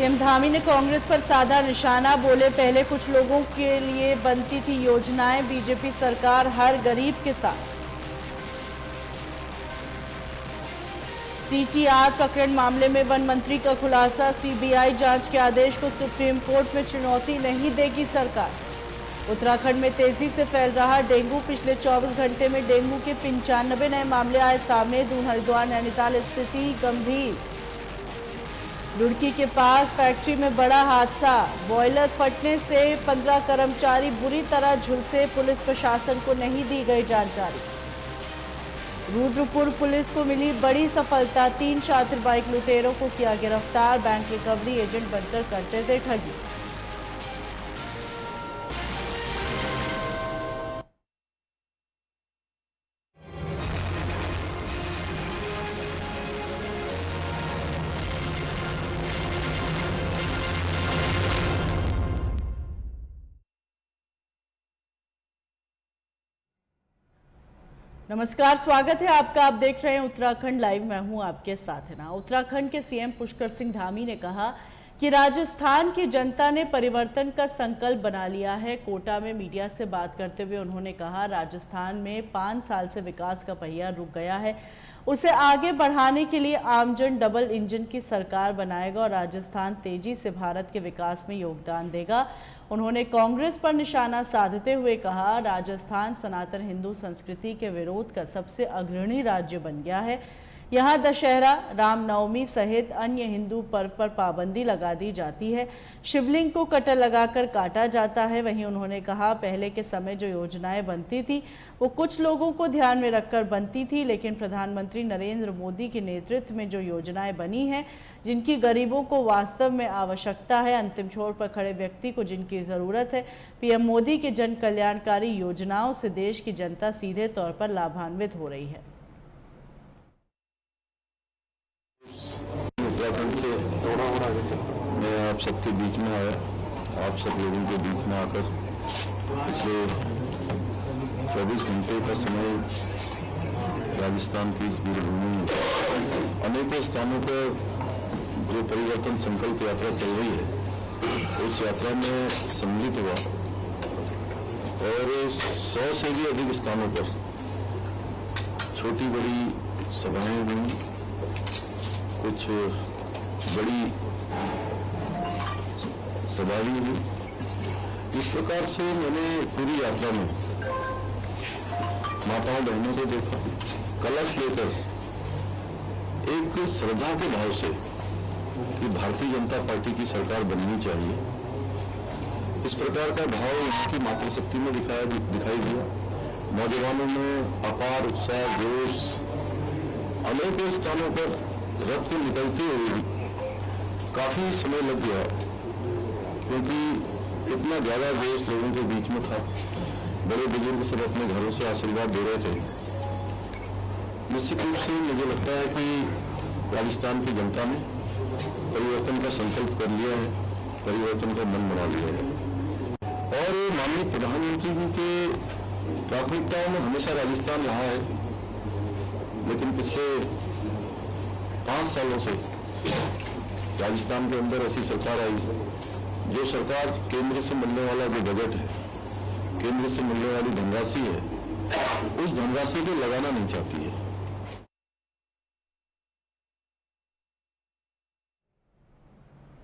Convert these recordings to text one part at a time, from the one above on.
CM Dhami ने कांग्रेस पर साधा निशाना, बोले पहले कुछ लोगों के लिए बनती थी योजनाएं, बीजेपी सरकार हर गरीब के साथ। सीटीआर प्रकरण मामले में वन मंत्री का खुलासा, सीबीआई जांच के आदेश को सुप्रीम कोर्ट में चुनौती नहीं देगी सरकार। उत्तराखंड में तेजी से फैल रहा डेंगू, पिछले 24 घंटे में डेंगू के 95 नए मामले आए सामने। दून, हरिद्वार, नैनीताल स्थिति गंभीर। रुड़की के पास फैक्ट्री में बड़ा हादसा, बॉयलर फटने से 15 कर्मचारी बुरी तरह झुलसे, पुलिस प्रशासन को नहीं दी गई जानकारी। रुद्रपुर पुलिस को मिली बड़ी सफलता, 3 शातिर बाइक लुटेरों को किया गिरफ्तार, बैंक रिकवरी एजेंट बनकर करते थे ठगी। नमस्कार, स्वागत है आपका। आप देख रहे हैं उत्तराखंड लाइव, मैं हूं आपके साथ है ना। उत्तराखंड के सीएम पुष्कर सिंह धामी ने कहा कि राजस्थान की जनता ने परिवर्तन का संकल्प बना लिया है। कोटा में मीडिया से बात करते हुए उन्होंने कहा, राजस्थान में 5 साल से विकास का पहिया रुक गया है, उसे आगे बढ़ाने के लिए आमजन डबल इंजन की सरकार बनाएगा और राजस्थान तेजी से भारत के विकास में योगदान देगा। उन्होंने कांग्रेस पर निशाना साधते हुए कहा, राजस्थान सनातन हिंदू संस्कृति के विरोध का सबसे अग्रणी राज्य बन गया है। यहाँ दशहरा, रामनवमी सहित अन्य हिंदू पर्व पर पाबंदी लगा दी जाती है, शिवलिंग को कटर लगाकर काटा जाता है। वहीं उन्होंने कहा, पहले के समय जो योजनाएं बनती थी वो कुछ लोगों को ध्यान में रखकर बनती थी, लेकिन प्रधानमंत्री नरेंद्र मोदी के नेतृत्व में जो योजनाएं बनी हैं, जिनकी गरीबों को वास्तव में आवश्यकता है, अंतिम छोर पर खड़े व्यक्ति को जिनकी जरूरत है, पीएम मोदी के जन कल्याणकारी योजनाओं से देश की जनता सीधे तौर पर लाभान्वित हो रही है। उत्तराखंड से मैं आप सबके बीच में आया, आप सब लोगों के बीच में आकर पिछले 24 घंटे का समय राजस्थान की इस वीरभूमि में अनेकों स्थानों पर जो परिवर्तन संकल्प यात्रा चल रही है, उस यात्रा में सम्मिलित हुआ और 100 से भी अधिक स्थानों पर छोटी बड़ी सभाएं हुई, कुछ बड़ी सभा भी हुई। इस प्रकार से मैंने पूरी यात्रा में माताओं बहनों को देखा, कलश लेकर एक श्रद्धा के भाव से कि भारतीय जनता पार्टी की सरकार बननी चाहिए, इस प्रकार का भाव इसकी मातृशक्ति में दिखाई दिया। नौजवानों में अपार उत्साह, जोश, अनेकों स्थानों पर रथ को निकलते हुए काफी समय लग गया, क्योंकि इतना ज्यादा जोश लोगों के बीच में था। बड़े बुजुर्ग सब अपने घरों से आशीर्वाद दे रहे थे। निश्चित रूप से मुझे लगता है कि राजस्थान की जनता ने परिवर्तन का संकल्प कर लिया है, परिवर्तन का मन बना लिया है और माननीय प्रधानमंत्री जी के प्राथमिकताओं में हमेशा राजस्थान रहा है। लेकिन पिछले 5 सालों से राजस्थान के अंदर ऐसी सरकार आई, जो सरकार केंद्र से मिलने वाला जो बजट है, केंद्र से मिलने वाली धनराशि है, उस धनराशि को लगाना नहीं चाहती है।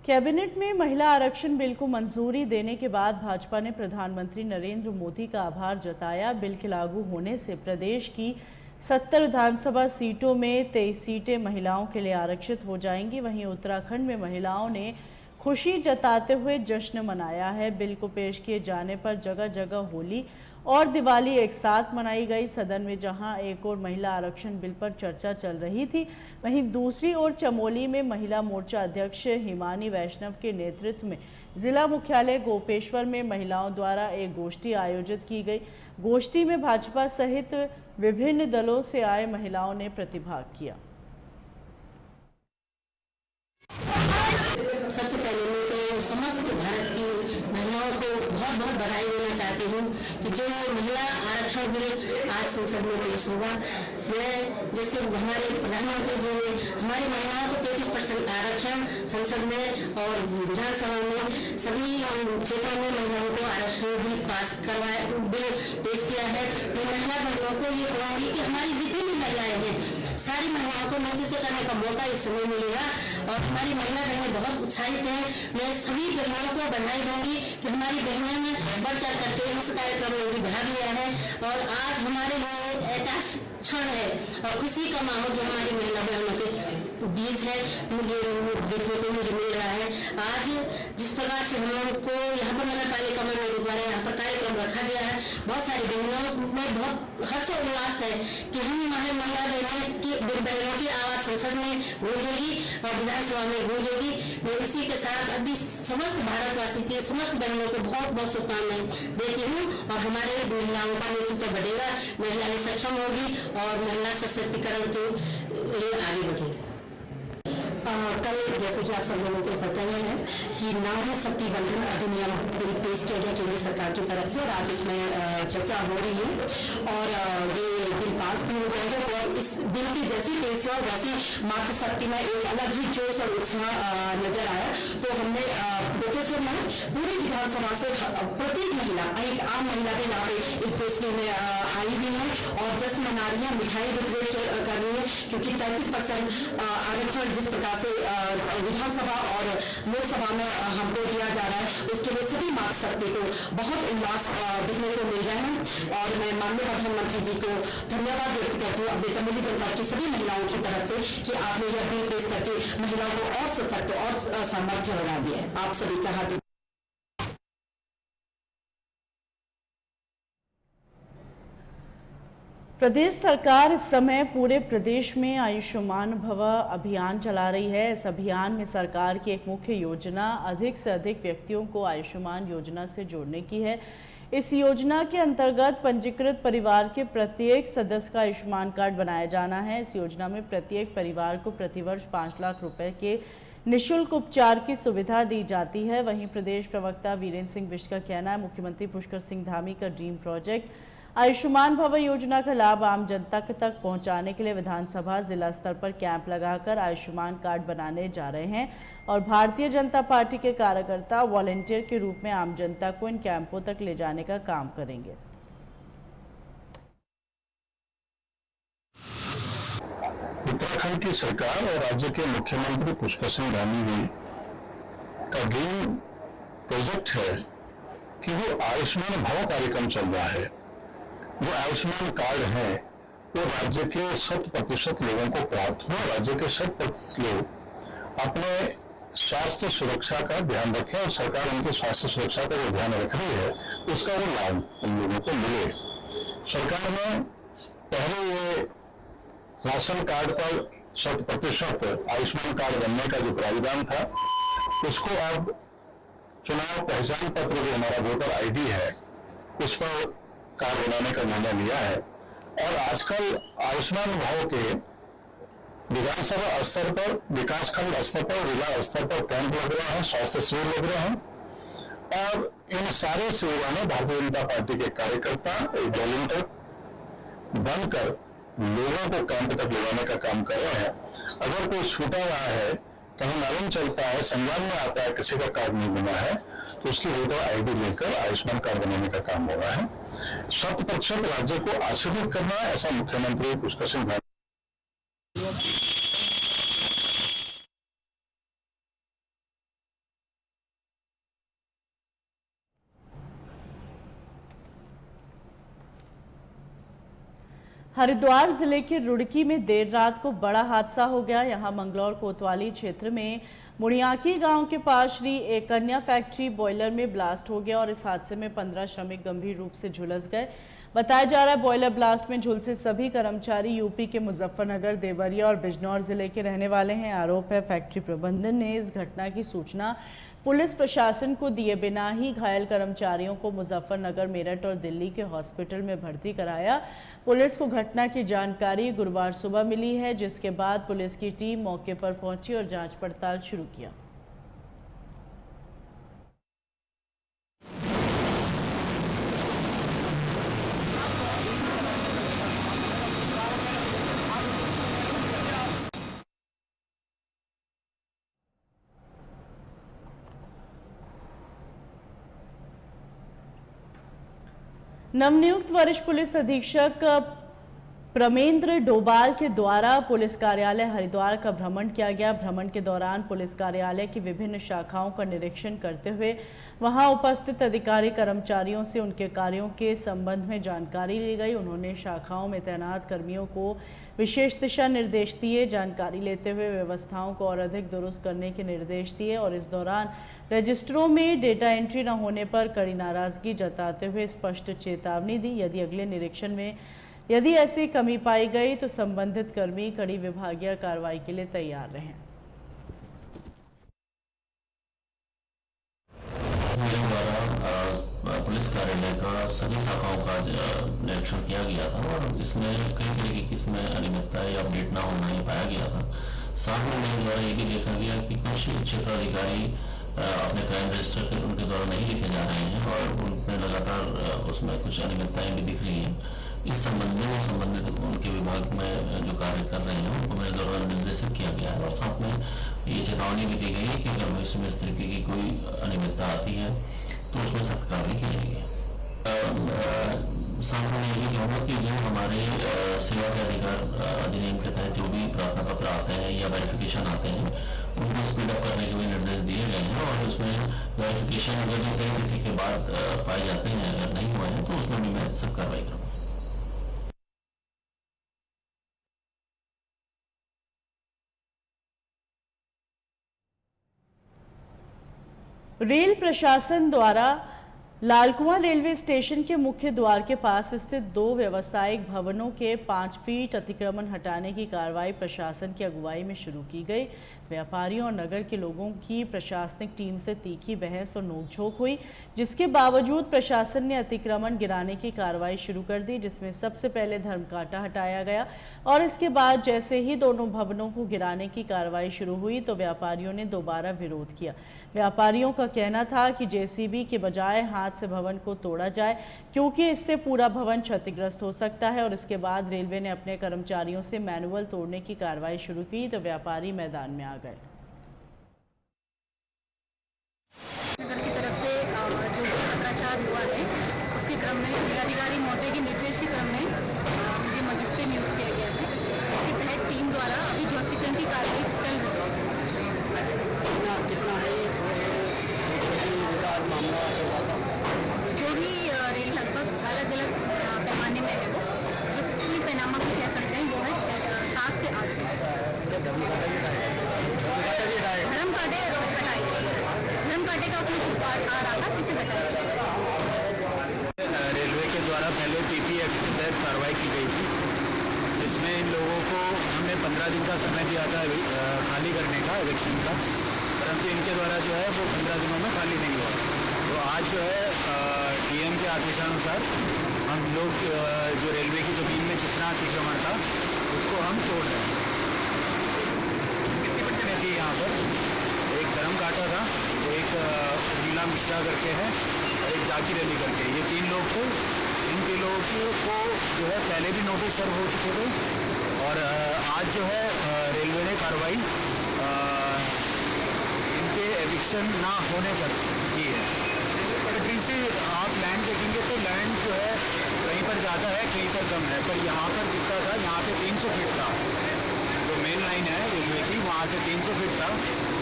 कैबिनेट में महिला आरक्षण बिल को मंजूरी देने के बाद भाजपा ने प्रधानमंत्री नरेंद्र मोदी का आभार जताया। बिल के लागू होने से प्रदेश की 70 विधानसभा सीटों में 23 सीटें महिलाओं के लिए आरक्षित हो जाएंगी। वहीं उत्तराखंड में महिलाओं ने खुशी जताते हुए जश्न मनाया है। बिल को पेश किए जाने पर जगह जगह होली और दिवाली एक साथ मनाई गई। सदन में जहां एक और महिला आरक्षण बिल पर चर्चा चल रही थी, वहीं दूसरी ओर चमोली में महिला मोर्चा अध्यक्ष हिमानी वैष्णव के नेतृत्व में जिला मुख्यालय गोपेश्वर में महिलाओं द्वारा एक गोष्ठी आयोजित की गई। गोष्ठी में भाजपा सहित विभिन्न दलों से आए महिलाओं ने प्रतिभाग किया। सबसे पहले मैं तो समस्त भारत की महिलाओं को बहुत बहुत बधाई देना चाहती हूँ कि जो महिला आरक्षण बिल आज संसद में पेश हुआ, मैं जैसे हमारे प्रधानमंत्री जी ने हमारी महिलाओं को 33% आरक्षण संसद में और विधानसभा में सभी क्षेत्रों में महिलाओं को आरक्षण बिल पास करवाया, बिल पेश किया है। मैं महिला बहनों को ये कहूँगी कि हमारी जितनी भी महिलाएं हैं सारी महिलाओं को नेतृत्व करने का मौका इस समय मिलेगा और हमारी महिला बहनें बहुत उत्साहित हैं। मैं सभी बहनों को बधाई दूंगी कि हमारी बहनों ने बढ़ चढ़ करके इस कार्यक्रम में भी भाग लिया है और आज हमारे लिए ऐतिहासिक क्षण है और खुशी का माहौल जो हमारी महिला बहनों के बीच है मुझे देखने को मुझे मिल रहा है। आज जिस प्रकार से हम लोगों को यहाँ पर नगर पालिका में द्वारा यहाँ पर कार्यक्रम रखा गया है, बहुत सारी बहनों में बहुत हर्षोल्लास है कि हम हमारे महिला बहनों की आवाज संसद में गूंजेगी और विधानसभा में गूंजेगी। मैं इसी के साथ अभी समस्त भारतवासी के समस्त बहनों को बहुत बहुत शुभकामनाएं देती हूँ और हमारे महिलाओं का नेतृत्व बढ़ेगा, महिलाएं सक्षम होगी और महिला सशक्तिकरण के लिए आगे बढ़ेगी। कल जैसे कि आप सब लोगों को पता ही है कि नारी शक्ति बंधन अधिनियम बिल पेश किया गया केंद्र सरकार की तरफ से और आज उसमें चर्चा हो रही है और ये बिल पास भी हो जाएगा और इस बिल की जैसी पेश हुआ वैसी मातृशक्ति में एक अलग ही जोश और उत्साह नजर आया। तो हमने गोपेश्वर में पूरी विधानसभा से प्रत्येक महिला, एक आम महिला भी यहाँ पे इस गोष्ठी में आई हुई है और जश्न मना रही है, मिठाई वितरित कर रही है क्योंकि 33% आरक्षण जिस प्रकार से विधानसभा और लोकसभा में हमको दिया जा रहा है उसके लिए सभी मातृशक्ति को बहुत उल्लास देखने को मिल रहा है और मैं माननीय प्रधानमंत्री जी को धन्यवाद व्यक्त करती हूँ अपने चमोली जनपद की सभी महिलाओं की तरफ से कि आपने यह बिल पेश करके महिलाओं को और सशक्त और सामर्थ्य बना दिया है। आप सभी का हार्दिक प्रदेश सरकार इस समय पूरे प्रदेश में आयुष्मान भव अभियान चला रही है। इस अभियान में सरकार की एक मुख्य योजना अधिक से अधिक व्यक्तियों को आयुष्मान योजना से जोड़ने की है। इस योजना के अंतर्गत पंजीकृत परिवार के प्रत्येक सदस्य का आयुष्मान कार्ड बनाया जाना है। इस योजना में प्रत्येक परिवार को प्रतिवर्ष 5 लाख रुपए के निःशुल्क उपचार की सुविधा दी जाती है। वहीं प्रदेश प्रवक्ता वीरेंद्र सिंह बिष्ट का कहना है मुख्यमंत्री पुष्कर सिंह धामी का ड्रीम प्रोजेक्ट आयुष्मान भव योजना का लाभ आम जनता तक पहुंचाने के लिए विधानसभा जिला स्तर पर कैंप लगाकर आयुष्मान कार्ड बनाने जा रहे हैं और भारतीय जनता पार्टी के कार्यकर्ता वॉलंटियर के रूप में आम जनता को इन कैंपों तक ले जाने का काम करेंगे। उत्तराखंड की सरकार और राज्य के मुख्यमंत्री पुष्कर सिंह धामी का ड्रीम प्रोजेक्ट है कि वो आयुष्मान भव कार्यक्रम चल रहा है। वो आयुष्मान कार्ड है वो राज्य के 100% लोगों को प्राप्त हो, राज्य के 100% लोग अपने स्वास्थ्य सुरक्षा का ध्यान रखें और सरकार उनकी स्वास्थ्य सुरक्षा का जो ध्यान रख रही है उसका वो लाभ उन लोगों को मिले। सरकार ने पहले ये राशन कार्ड पर 100% आयुष्मान कार्ड बनने का जो प्रावधान था उसको अब चुनाव पहचान पत्र जो हमारा वोटर आईडी है उस पर कार्ड बनाने का निर्णय लिया है और आजकल आयुष्मान भव के विधानसभा स्तर पर, विकासखंड स्तर पर, जिला स्तर पर कैंप लग रहे हैं, स्वास्थ्य शिविर लग रहे हैं और इन सारे शिविरों में भारतीय जनता पार्टी के कार्यकर्ता एक वॉलंटियर बनकर लोगों को कैंप तक ले जाने का काम कर रहे हैं। अगर कोई छूटा हुआ है, कहीं मालूम चलता है, संज्ञान में आता है किसी का कार्ड नहीं बना है तो उसकी वोटर आईडी लेकर आयुष्मान कार्ड बनाने का काम हो रहा है। 100% राज्य को आशीर्वाद करना है, ऐसा मुख्यमंत्री पुष्कर सिंह धामी। हरिद्वार जिले के रुड़की में देर रात को बड़ा हादसा हो गया। यहां मंगलौर कोतवाली क्षेत्र में मुड़ियाकी गांव के पास श्री एक कन्या फैक्ट्री बॉयलर में ब्लास्ट हो गया और इस हादसे में 15 श्रमिक गंभीर रूप से झुलस गए। बताया जा रहा है बॉयलर ब्लास्ट में झुलसे सभी कर्मचारी यूपी के मुजफ्फरनगर, देवरिया और बिजनौर जिले के रहने वाले हैं। आरोप है फैक्ट्री प्रबंधन ने इस घटना की सूचना पुलिस प्रशासन को दिए बिना ही घायल कर्मचारियों को मुजफ्फरनगर, मेरठ और दिल्ली के हॉस्पिटल में भर्ती कराया। पुलिस को घटना की जानकारी गुरुवार सुबह मिली है, जिसके बाद पुलिस की टीम मौके पर पहुंची और जांच पड़ताल शुरू किया। नवनियुक्त वरिष्ठ पुलिस अधीक्षक प्रमेंद्र डोभाल के द्वारा पुलिस कार्यालय हरिद्वार का भ्रमण किया गया। भ्रमण के दौरान पुलिस कार्यालय की विभिन्न शाखाओं का निरीक्षण करते हुए वहां उपस्थित अधिकारी कर्मचारियों से उनके कार्यों के संबंध में जानकारी ली गई। उन्होंने शाखाओं में तैनात कर्मियों को विशेष दिशा निर्देश दिए। जानकारी लेते हुए व्यवस्थाओं को और अधिक दुरुस्त करने के निर्देश दिए और इस दौरान रजिस्टरों में डेटा एंट्री न होने पर कड़ी नाराजगी जताते हुए स्पष्ट चेतावनी दी। यदि अगले निरीक्षण में यदि ऐसी कमी पाई गई तो संबंधित कर्मी कड़ी विभागीय कार्रवाई के लिए तैयार रहें। मेरे द्वारा पुलिस कार्यालय का सभी शाखाओं का निरीक्षण किया गया था और इसमें कई तरीके की इसमें अनियमितता या अपडेट ना होना ही पाया गया था। साथ में मेरे द्वारा ये भी देखा गया कि कुछ क्षेत्राधिकारी अपने क्राइम रजिस्टर के उनके द्वारा नहीं लिखे जा रहे हैं और उनमें लगातार उसमें कुछ अनियमितताएं भी दिख रही हैं। इस संबंध में संबंधित उनके विभाग में जो कार्य कर रहे हैं उनको मेरे द्वारा निर्देशित किया गया है और साथ में ये चेतावनी भी दी गई है कि अगर भविष्य में इस तरीके की कोई अनियमितता आती है तो उसमें सख्त कार्रवाई की जाएगी। साथ में ये भी कहूँगा कि जो हमारे सेवा के अधिकार अधिनियम के तहत जो भी प्रार्थना पत्र आते हैं या वेरिफिकेशन आते हैं उनको स्पीड अप करने के भी निर्देश दिए गए हैं और उसमें वेरिफिकेशन अगर जो तय तिथि के बाद पाए जाते हैं अगर नहीं हुए हैं तो उसमें भी मैं सख्त कार्रवाई करूँगा। रेल प्रशासन द्वारा लालकुआं रेलवे स्टेशन के मुख्य द्वार के पास स्थित 2 व्यावसायिक भवनों के 5 फीट अतिक्रमण हटाने की कार्रवाई प्रशासन की अगुवाई में शुरू की गई। व्यापारियों और नगर के लोगों की प्रशासनिक टीम से तीखी बहस और नोकझोंक हुई, जिसके बावजूद प्रशासन ने अतिक्रमण गिराने की कार्रवाई शुरू कर दी, जिसमें सबसे पहले धर्मकांटा हटाया गया और इसके बाद जैसे ही दोनों भवनों को गिराने की कार्रवाई शुरू हुई तो व्यापारियों ने दोबारा विरोध किया। व्यापारियों का कहना था कि जेसीबी के बजाय हाथ से भवन को तोड़ा जाए क्योंकि इससे पूरा भवन क्षतिग्रस्त हो सकता है और इसके बाद रेलवे ने अपने कर्मचारियों से मैनुअल तोड़ने की कार्रवाई शुरू की तो व्यापारी मैदान में आ गए। नगर की तरफ से जो पत्राचार हुआ है उसके क्रम में जिलाधिकारी महोदय के निर्देश के क्रम में मुझे मजिस्ट्रेट नियुक्त किया गया है। इसके तहत टीम द्वारा अभी ध्वस्तीकरण की कार्रवाई चल रही है। जो भी रेल लगभग अलग अलग पैमाने में है वो जो पूरी पैमाना को कह सकते हैं वो है 7 से 8 धर्म कांटे का उसमें कुछ पार्ट आ रहा था जिसे बताया। रेलवे के द्वारा पहले पीपी एक्ट के तहत कार्रवाई की गई थी, जिसमें इन लोगों को हमने 15 दिन का समय दिया था खाली करने का इलेक्शन का, परंतु इनके द्वारा जो है वो 15 दिनों में खाली नहीं हुआ। तो आज जो है डीएम के आदेशानुसार हम लोग जो रेलवे की ज़मीन में जितना अतिक्रमण था उसको हम तोड़ रहे हैं। कितनी बच्चे थी यहाँ पर? एक धर्म कांटा था, एक नीला मिश्रा करके है और एक जाकिर अली करके, ये 3 लोग थे। इन 3 लोगों को जो है पहले भी नोटिस सर्व हो चुके थे और आज जो है रेलवे ने कार्रवाई इनके एविक्शन ना होने पर की है। सेक्रेटरी से आप लैंड देखेंगे तो लैंड जो है कहीं पर ज़्यादा है कहीं पर कम है, पर यहाँ पर जितना था यहाँ पे 300 फीट था, जो मेन लाइन है रेलवे की वहाँ से 300 फीट था,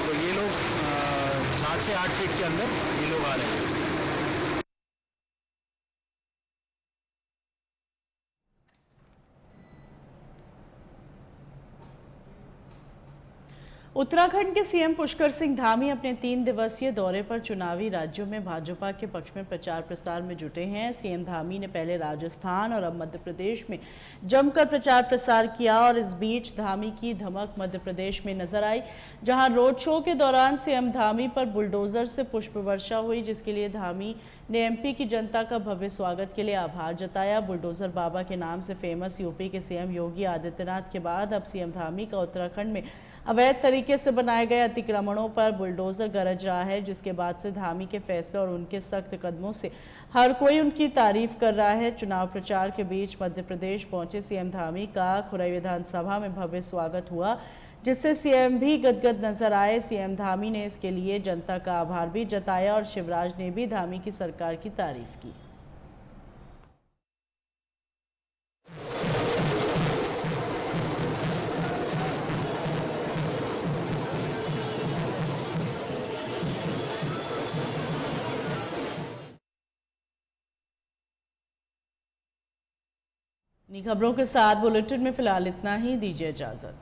तो ये लोग 7 से 8 फीट के अंदर ये लोग आ रहे हैं। उत्तराखंड के सीएम पुष्कर सिंह धामी अपने 3 दिवसीय दौरे पर चुनावी राज्यों में भाजपा के पक्ष में प्रचार प्रसार में जुटे हैं। सीएम धामी ने पहले राजस्थान और अब मध्य प्रदेश में जमकर प्रचार प्रसार किया और इस बीच धामी की धमक मध्य प्रदेश में नजर आई, जहां रोड शो के दौरान सीएम धामी पर बुलडोजर से पुष्प वर्षा हुई, जिसके लिए धामी ने एमपी की जनता का भव्य स्वागत के लिए आभार जताया। बुलडोजर बाबा के नाम से फेमस यूपी के सीएम योगी आदित्यनाथ के बाद अब सीएम धामी का उत्तराखंड में अवैध तरीके से बनाए गए अतिक्रमणों पर बुलडोजर गरज रहा है, जिसके बाद से धामी के फैसले और उनके सख्त कदमों से हर कोई उनकी तारीफ कर रहा है। चुनाव प्रचार के बीच मध्य प्रदेश पहुंचे सीएम धामी का खुरई विधानसभा में भव्य स्वागत हुआ, जिससे सीएम भी गदगद नजर आए। सीएम धामी ने इसके लिए जनता का आभार भी जताया और शिवराज ने भी धामी की सरकार की तारीफ की। इन खबरों के साथ बुलेटिन में फिलहाल इतना ही। दीजिए इजाजत।